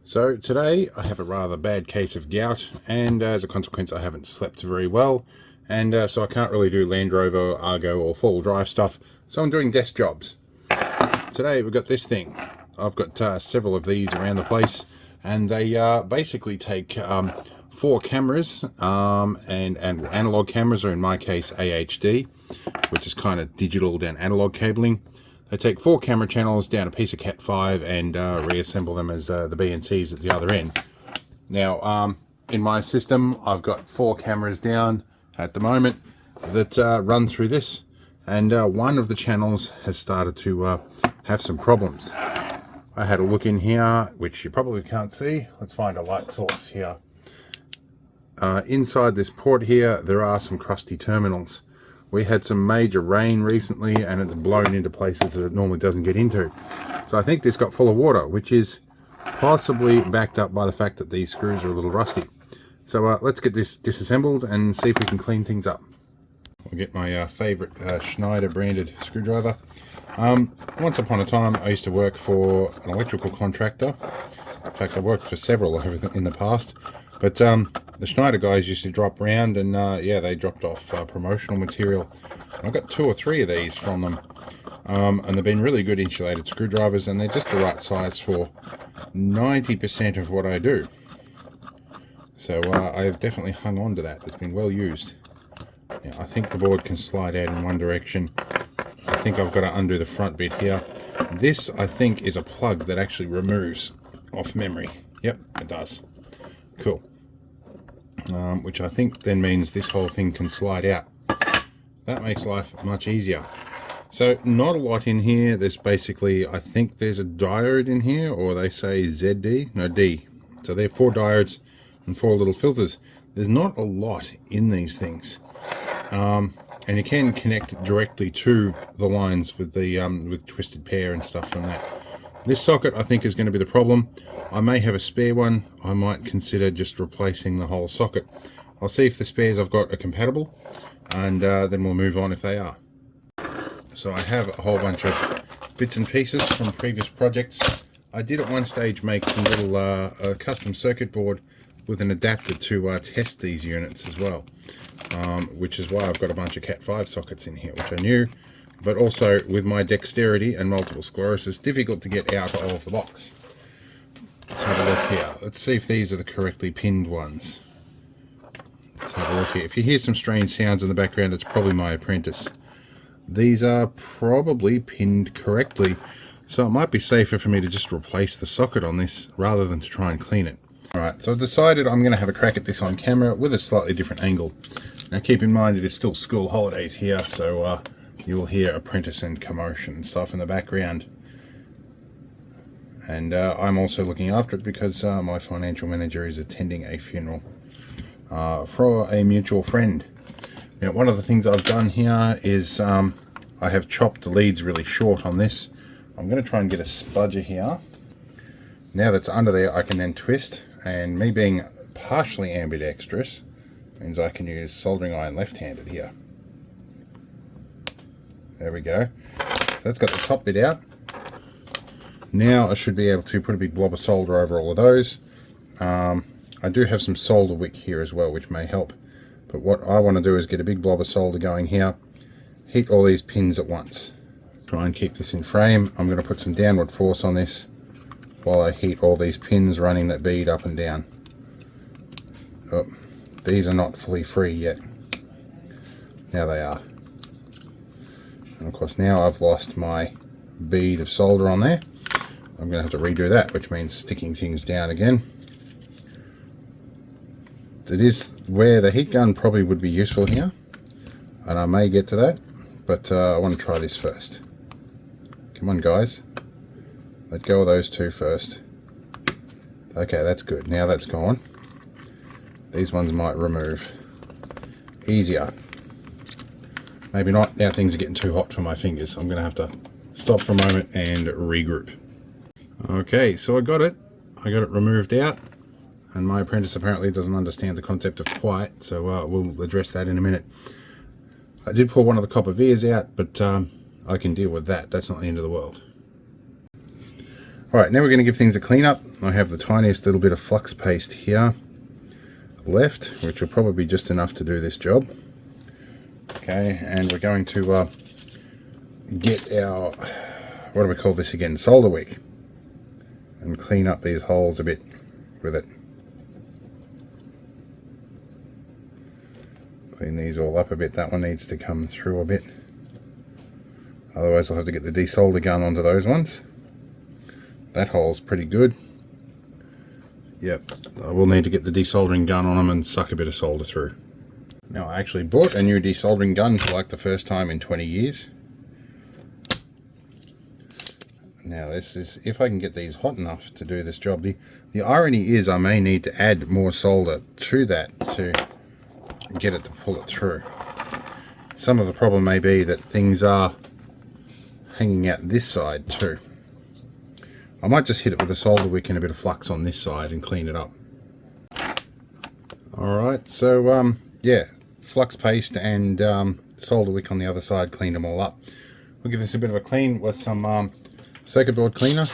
So today I have a rather bad case of gout, and as a consequence I haven't slept very well, and so I can't really do Land Rover, Argo or four-wheel drive stuff, so I'm doing desk jobs. Today we've got this thing. I've got several of these around the place, and they basically take 4 cameras and analog cameras, or in my case AHD, which is kind of digital down analog cabling. They take 4 camera channels down a piece of Cat5 and reassemble them as the BNCs at the other end. Now, in my system, I've got 4 cameras down at the moment that run through this, and one of the channels has started to have some problems. I had a look in here, which you probably can't see. Let's find a light source here. Inside this port here, there are some crusty terminals. We had some major rain recently and it's blown into places that it normally doesn't get into. So I think this got full of water, which is possibly backed up by the fact that these screws are a little rusty. So let's get this disassembled and see if we can clean things up. I'll get my favorite Schneider branded screwdriver. Once upon a time I used to work for an electrical contractor. In fact, I've worked for several in the past, but the Schneider guys used to drop round, and yeah, they dropped off promotional material. I got 2 or 3 of these from them, and they've been really good insulated screwdrivers, and they're just the right size for 90% of what I do. So I've definitely hung on to that. It's been well used. Yeah, I think the board can slide out in one direction. I think I've got to undo the front bit here. This, I think, is a plug that actually removes off memory. Yep, it does. Cool. Which I think then means this whole thing can slide out. That makes life much easier. So not a lot in here. There's basically, I think there's a diode in here, or they say ZD, no D. So they're 4 diodes and 4 little filters. There's not a lot in these things. And you can connect directly to the lines with the with twisted pair and stuff from that. This socket I think is going to be the problem. I may have a spare one. I might consider just replacing the whole socket. I'll see if the spares I've got are compatible, and then we'll move on if they are. So I have a whole bunch of bits and pieces from previous projects. I did at one stage make some little a custom circuit board with an adapter to test these units as well, which is why I've got a bunch of Cat5 sockets in here, which I knew, but also with my dexterity and multiple sclerosis, difficult to get out of the box. Let's have a look here. Let's see if these are the correctly pinned ones. Let's have a look here. If you hear some strange sounds in the background, it's probably my apprentice. These are probably pinned correctly, so it might be safer for me to just replace the socket on this rather than to try and clean it. Alright, so I've decided I'm going to have a crack at this on camera with a slightly different angle. Now keep in mind it is still school holidays here, so you will hear apprentice and commotion and stuff in the background. And I'm also looking after it because my financial manager is attending a funeral for a mutual friend. Now, one of the things I've done here is I have chopped the leads really short on this. I'm going to try and get a spudger here. Now that's under there, I can then twist, and me being partially ambidextrous means I can use soldering iron left-handed here. There we go. So that's got the top bit out. Now I should be able to put a big blob of solder over all of those. I do have some solder wick here as well, which may help. But what I want to do is get a big blob of solder going here, heat all these pins at once. Try and keep this in frame. I'm going to put some downward force on this while I heat all these pins running that bead up and down. Oh, these are not fully free yet. Now they are. And of course now I've lost my bead of solder on there. I'm going to have to redo that, which means sticking things down again. It is where the heat gun probably would be useful here, and I may get to that, but I want to try this first. Come on guys, let go of those 2 first. Okay, that's good. Now that's gone. These ones might remove easier. Maybe not. Now things are getting too hot for my fingers. I'm going to have to stop for a moment and regroup. Okay, so I got it removed out, and my apprentice apparently doesn't understand the concept of quiet, so we'll address that in a minute. I did pull one of the copper vias out, but I can deal with that. That's not the end of the world. Alright, now we're going to give things a clean up. I have the tiniest little bit of flux paste here left, which will probably be just enough to do this job. Okay, and we're going to get our, what do we call this again, solder wick, and clean up these holes a bit with it. Clean these all up a bit. That one needs to come through a bit. Otherwise I'll have to get the desolder gun onto those ones. That hole's pretty good. Yep, I will need to get the desoldering gun on them and suck a bit of solder through. Now I actually bought a new desoldering gun for like the first time in 20 years. Now this is, if I can get these hot enough to do this job. The irony is I may need to add more solder to that to get it to pull it through. Some of the problem may be that things are hanging out this side too. I might just hit it with a solder wick and a bit of flux on this side and clean it up. Alright, so yeah, flux paste and solder wick on the other side, cleaned them all up. We'll give this a bit of a clean with some circuit board cleaner.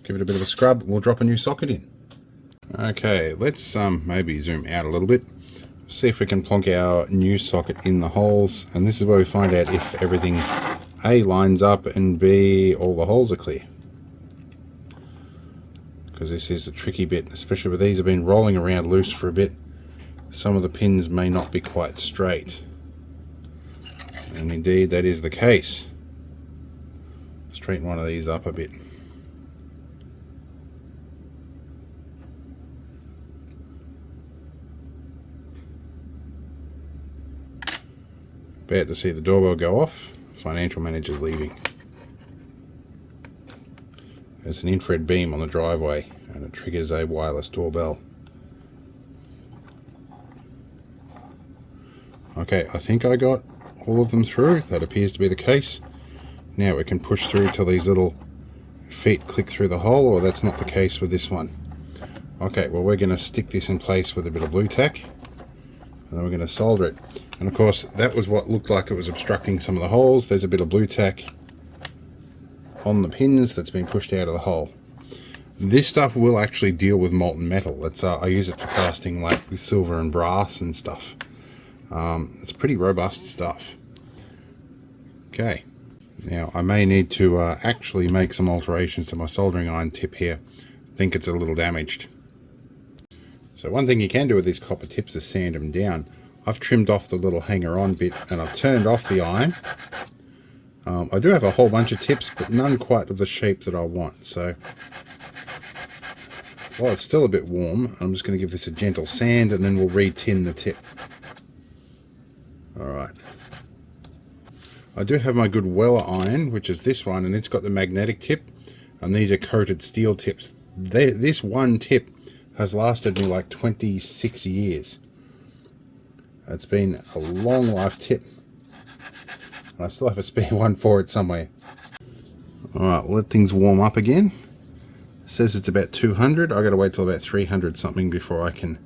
Give it a bit of a scrub. We'll drop a new socket in. Okay, let's maybe zoom out a little bit. See if we can plonk our new socket in the holes, and this is where we find out if everything A lines up and B all the holes are clear. Because this is a tricky bit, especially with these have been rolling around loose for a bit. Some of the pins may not be quite straight, and indeed that is the case. Straighten one of these up a bit. About to see the doorbell go off. Financial manager's leaving. There's an infrared beam on the driveway and it triggers a wireless doorbell. Okay, I think I got all of them through. That appears to be the case. Now we can push through till these little feet click through the hole, or that's not the case with this one. Okay, well we're going to stick this in place with a bit of blue tack, and then we're going to solder it. And of course that was what looked like it was obstructing some of the holes. There's a bit of blue tack on the pins that's been pushed out of the hole. This stuff will actually deal with molten metal. It's I use it for casting like with silver and brass and stuff. It's pretty robust stuff. Okay, now I may need to actually make some alterations to my soldering iron tip here. I think it's a little damaged. So one thing you can do with these copper tips is sand them down. I've trimmed off the little hanger-on bit and I've turned off the iron. I do have a whole bunch of tips, but none quite of the shape that I want. So while it's still a bit warm, I'm just going to give this a gentle sand and then we'll re-tin the tip. Alright. I do have my good Weller iron, which is this one, and it's got the magnetic tip, and these are coated steel tips. This one tip has lasted me like 26 years. It's been a long life tip. I still have a spare one for it somewhere. Alright, let things warm up again. It says it's about 200. I gotta wait till about 300 something before I can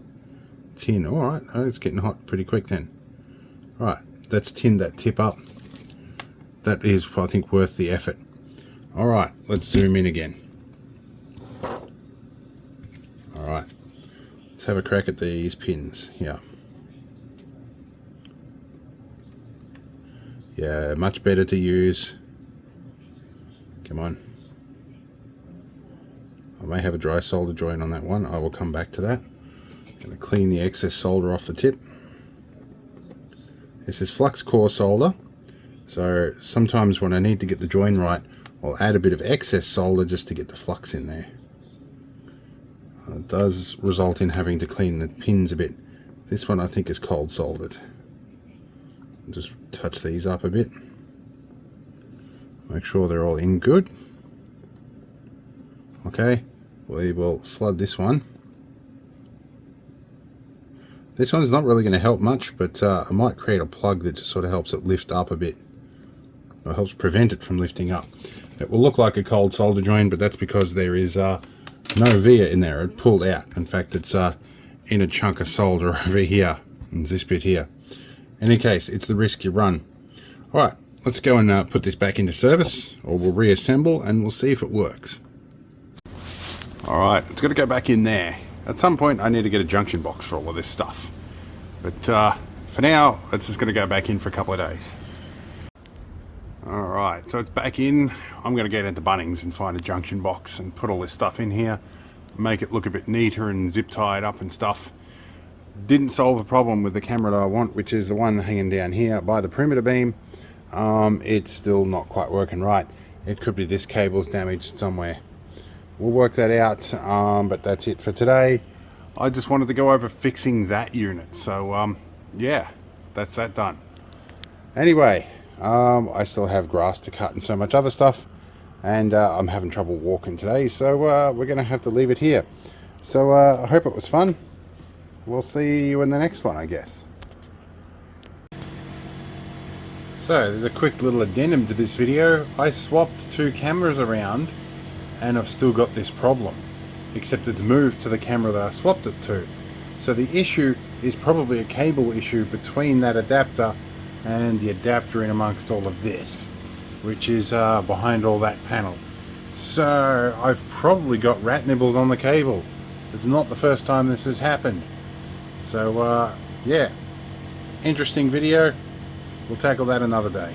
tin. Alright, oh, it's getting hot pretty quick then. Alright, let's tin that tip up. That is, I think, worth the effort. Alright, let's zoom in again. Alright, let's have a crack at these pins here. Yeah, much better to use. Come on. I may have a dry solder joint on that one. I will come back to that. Going to clean the excess solder off the tip. This is flux core solder. So sometimes when I need to get the join right, I'll add a bit of excess solder just to get the flux in there. It does result in having to clean the pins a bit. This one I think is cold soldered. Just touch these up a bit. Make sure they're all in good. Okay, we will flood this one. This one's not really going to help much, but I might create a plug that just sort of helps it lift up a bit. Or helps prevent it from lifting up. It will look like a cold solder joint, but that's because there is no via in there. It pulled out. In fact, it's in a chunk of solder over here, and this bit here. In any case, it's the risk you run. Alright, let's go and put this back into service, or we'll reassemble and we'll see if it works. Alright, it's got to go back in there. At some point I need to get a junction box for all of this stuff. But for now, it's just going to go back in for a couple of days. Alright, so it's back in. I'm going to get into Bunnings and find a junction box and put all this stuff in here. Make it look a bit neater and zip tie it up and stuff. Didn't solve the problem with the camera that I want, which is the one hanging down here by the perimeter beam. It's still not quite working right. It could be this cable's damaged somewhere. We'll work that out, but that's it for today. I just wanted to go over fixing that unit. So yeah, that's that done. Anyway, I still have grass to cut and so much other stuff, and I'm having trouble walking today, so we're going to have to leave it here. So I hope it was fun. We'll see you in the next one, I guess. So there's a quick little addendum to this video. I swapped two cameras around and I've still got this problem, except it's moved to the camera that I swapped it to. So the issue is probably a cable issue between that adapter and the adapter in amongst all of this, which is behind all that panel. So I've probably got rat nibbles on the cable. It's not the first time this has happened. So yeah, interesting video. We'll tackle that another day.